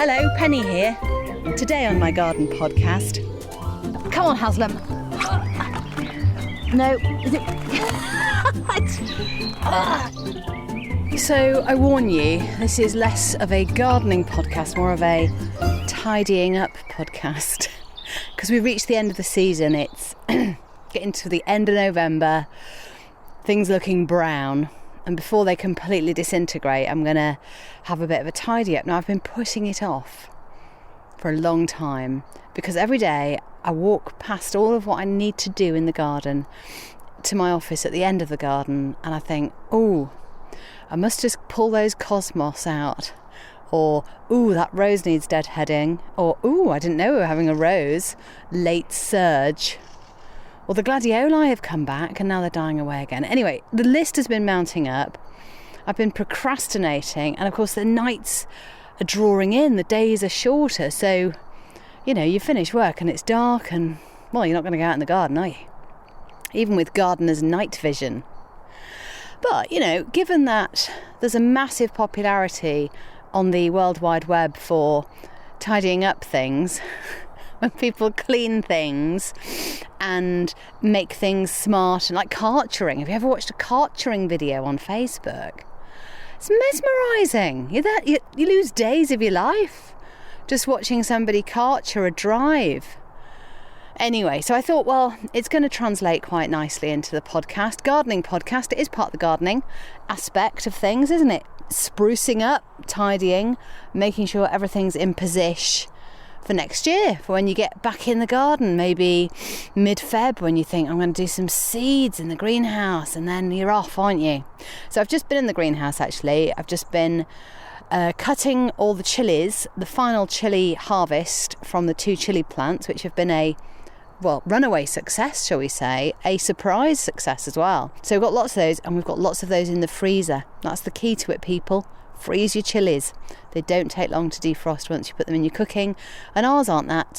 Hello, Penny here. Today on my garden podcast. Come on, Haslam. No, is it? So I warn you, this is less of a gardening podcast, more of a tidying up podcast. Because we've reached the end of the season. It's getting to the end of November. Things looking brown. And before they completely disintegrate, I'm going to have a bit of a tidy up. Now, I've been putting it off for a long time because every day I walk past all of what I need to do in the garden to my office at the end of the garden, and I think, oh, I must just pull those cosmos out, or ooh, that rose needs deadheading, or ooh, I didn't know we were having a rose late surge. Well, the gladioli have come back and now they're dying away again. Anyway, the list has been mounting up. I've been procrastinating, and of course the nights are drawing in, the days are shorter. So, you know, you finish work and it's dark and, well, you're not going to go out in the garden, are you? Even with gardeners' night vision. But, you know, given that there's a massive popularity on the World Wide Web for tidying up things, when people clean things and make things smart, and like karchering. Have you ever watched a karchering video on Facebook? It's mesmerising. You lose days of your life just watching somebody karcher a drive. Anyway, so I thought, well, it's going to translate quite nicely into the podcast. Gardening podcast, it is part of the gardening aspect of things, isn't it? Sprucing up, tidying, making sure everything's in position for next year, for when you get back in the garden, maybe mid-Feb, when you think, I'm going to do some seeds in the greenhouse, and then you're off, aren't you? So I've just been in the greenhouse, actually. I've just been cutting all the chilies, the final chili harvest from the 2 chili plants, which have been a runaway success, shall we say, a surprise success as well. So we've got lots of those, and we've got lots of those in the freezer. That's the key to it, people. Freeze your chilies. They don't take long to defrost once you put them in your cooking. And ours aren't that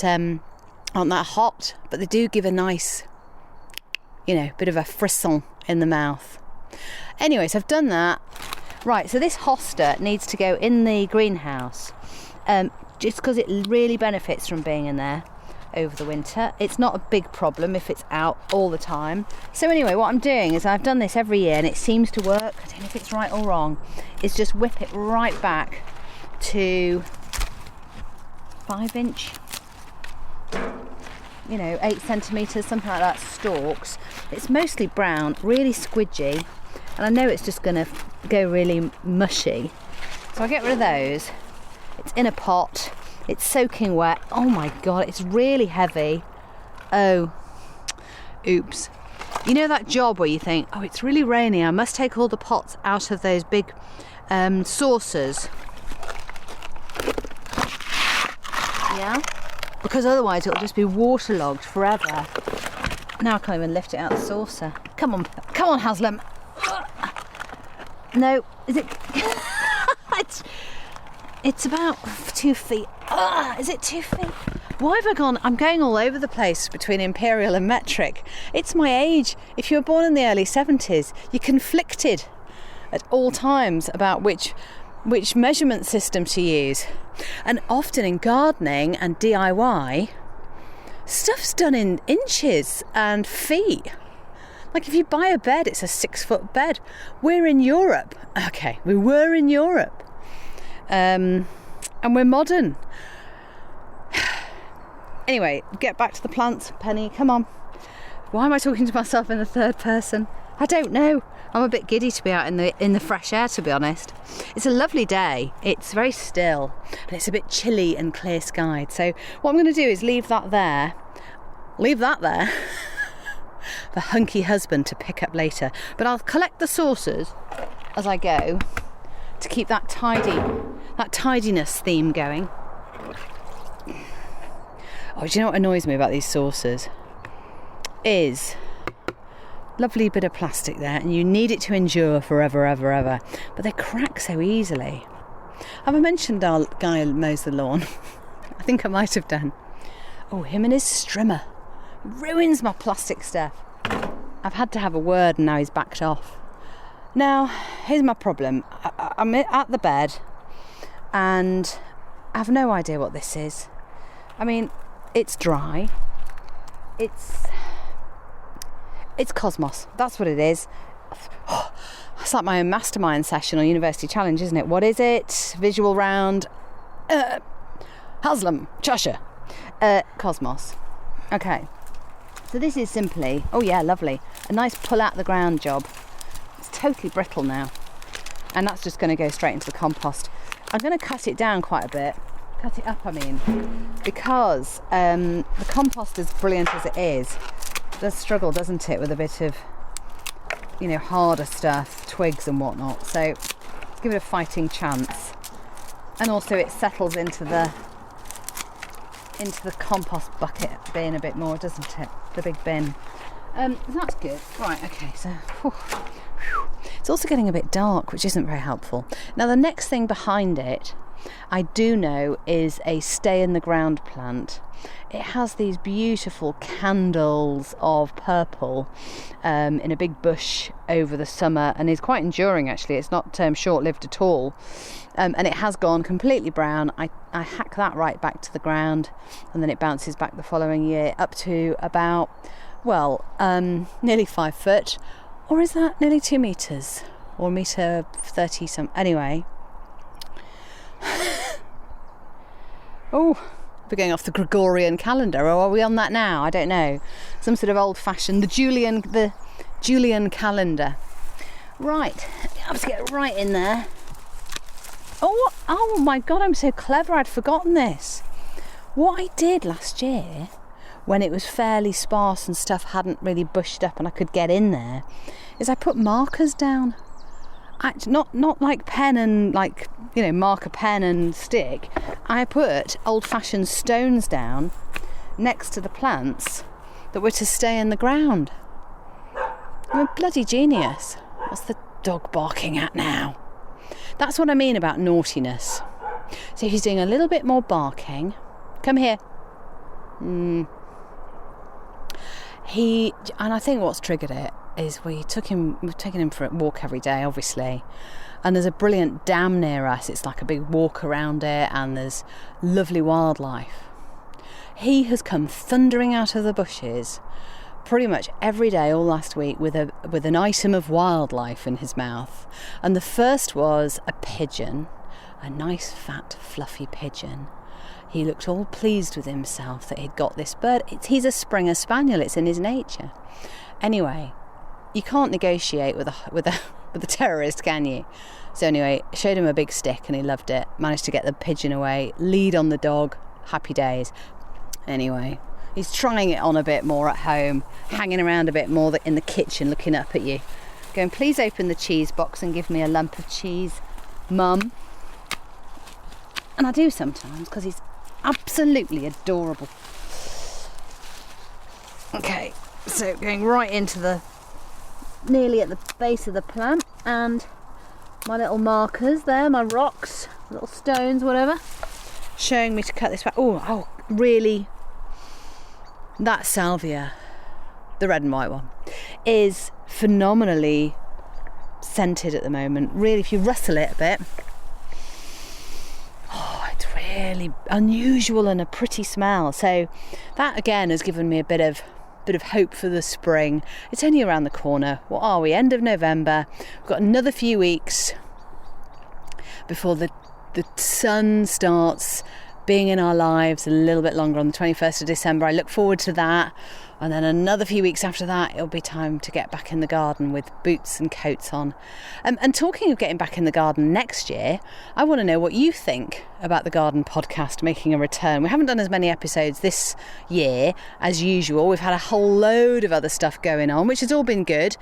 hot, but they do give a nice, bit of a frisson in the mouth. Anyway, so I've done that. Right, so this hosta needs to go in the greenhouse, just because it really benefits from being in there over the winter. It's not a big problem if it's out all the time. So anyway, what I'm doing is, I've done this every year and it seems to work. I don't know if it's right or wrong. Is just whip it right back to 5-inch, 8 centimetres, something like that, stalks. It's mostly brown, really squidgy, and I know it's just going to go really mushy. So I get rid of those. It's in a pot. It's soaking wet. Oh my God, it's really heavy. Oh, oops. You know that job where you think, oh, it's really rainy, I must take all the pots out of those big saucers. Yeah? Because otherwise it'll just be waterlogged forever. Now I can't even lift it out of the saucer. Come on, Haslam. No, is it? It's about 2 feet. Is it 2 feet? Why have I gone? I'm going all over the place between imperial and metric. It's my age. If you were born in the early 70s, you're conflicted at all times about which measurement system to use. And often in gardening and DIY, stuff's done in inches and feet. Like if you buy a bed, it's a 6-foot bed. We're in Europe. Okay, we were in Europe. And we're modern. Anyway, get back to the plants, Penny, come on. Why am I talking to myself in the third person? I don't know. I'm a bit giddy to be out in the fresh air, to be honest. It's a lovely day. It's very still, and it's a bit chilly and clear skied. So what I'm going to do is leave that there for hunky husband to pick up later. But I'll collect the saucers as I go to keep that tidiness theme going. Oh, do you know what annoys me about these saucers? Is lovely bit of plastic there, and you need it to endure forever, ever, ever. But they crack so easily. Have I mentioned our guy who mows the lawn? I think I might have done. Oh, him and his strimmer. Ruins my plastic stuff. I've had to have a word and now he's backed off. Now, here's my problem. I'm at the bed and I have no idea what this is. I mean, it's dry. It's cosmos. That's what it is. It's like my own mastermind session on University Challenge, isn't it? What is it? Visual round. Haslam, Cheshire. Cosmos. Okay. So this is simply, oh yeah, lovely, a nice pull out the ground job. It's totally brittle now. And that's just going to go straight into the compost. I'm going to cut it down quite a bit. Cut it up, I mean. Because the compost, as brilliant as it is, does struggle, doesn't it, with a bit of, harder stuff, twigs and whatnot. So let's give it a fighting chance. And also it settles into the compost bucket bin a bit more, doesn't it? The big bin. That's good. Right, okay, so it's also getting a bit dark, which isn't very helpful. Now the next thing behind it, I do know, is a stay in the ground plant. It has these beautiful candles of purple in a big bush over the summer, and is quite enduring actually. It's not short-lived at all. And it has gone completely brown. I hack that right back to the ground, and then it bounces back the following year up to about, nearly 5 foot. Or is that nearly 2 metres? Or metre 30 some. Anyway. Oh, we're going off the Gregorian calendar, or are we on that now? I don't know. Some sort of old-fashioned, the Julian calendar. Right, I have to get right in there. Oh my God, I'm so clever, I'd forgotten this. What I did last year, when it was fairly sparse and stuff hadn't really bushed up and I could get in there, is I put markers down. Not like pen and marker pen and stick. I put old-fashioned stones down next to the plants that were to stay in the ground. I'm a bloody genius. What's the dog barking at now? That's what I mean about naughtiness. So he's doing a little bit more barking. Come here. And I think what's triggered it is we've taken him for a walk every day, obviously, and there's a brilliant dam near us. It's like a big walk around it, and there's lovely wildlife. He has come thundering out of the bushes pretty much every day all last week with an item of wildlife in his mouth. And the first was a pigeon, a nice fat fluffy pigeon. He looked all pleased with himself that he'd got this bird. He's a Springer Spaniel, it's in his nature. Anyway, you can't negotiate with a terrorist, can you? So anyway, showed him a big stick and he loved it. Managed to get the pigeon away, lead on the dog, happy days. Anyway, he's trying it on a bit more at home, hanging around a bit more in the kitchen, looking up at you, going, please open the cheese box and give me a lump of cheese, Mum. And I do sometimes, because he's absolutely adorable. Okay, so going right into nearly at the base of the plant, and my little markers there, my rocks, little stones, whatever, showing me to cut this back. Oh, really? That salvia, the red and white one, is phenomenally scented at the moment. Really, if you rustle it a bit, it's really unusual and a pretty smell. So that again has given me a bit of hope for the spring. It's only around the corner. What are we? End of November. We've got another few weeks before the sun starts being in our lives a little bit longer on the 21st of December. I look forward to that. And then another few weeks after that, it'll be time to get back in the garden with boots and coats on. And talking of getting back in the garden next year, I want to know what you think about the Garden Podcast making a return. We haven't done as many episodes this year as usual. We've had a whole load of other stuff going on, which has all been good,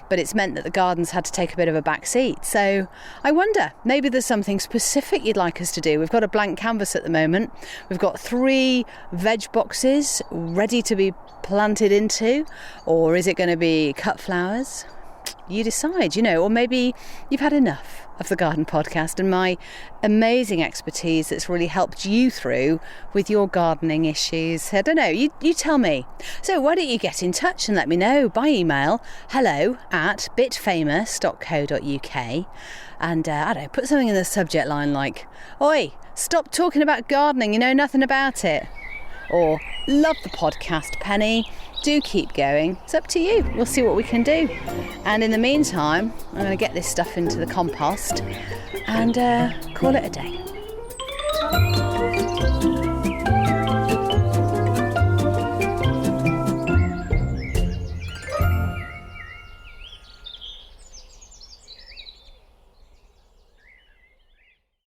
but it's meant that the garden's had to take a bit of a back seat. So I wonder, maybe there's something specific you'd like us to do. We've got a blank canvas at the moment. We've got 3 veg boxes ready to be planted into, or is it going to be cut flowers? You decide, or maybe you've had enough of the Garden Podcast and my amazing expertise that's really helped you through with your gardening issues. I don't know, you tell me. So why don't you get in touch and let me know by email, hello@bitfamous.co.uk, and I don't know, put something in the subject line like, "Oi, stop talking about gardening, you know nothing about it." Or, "Love the podcast, Penny. Do keep going." It's up to you. We'll see what we can do. And in the meantime, I'm going to get this stuff into the compost and call it a day.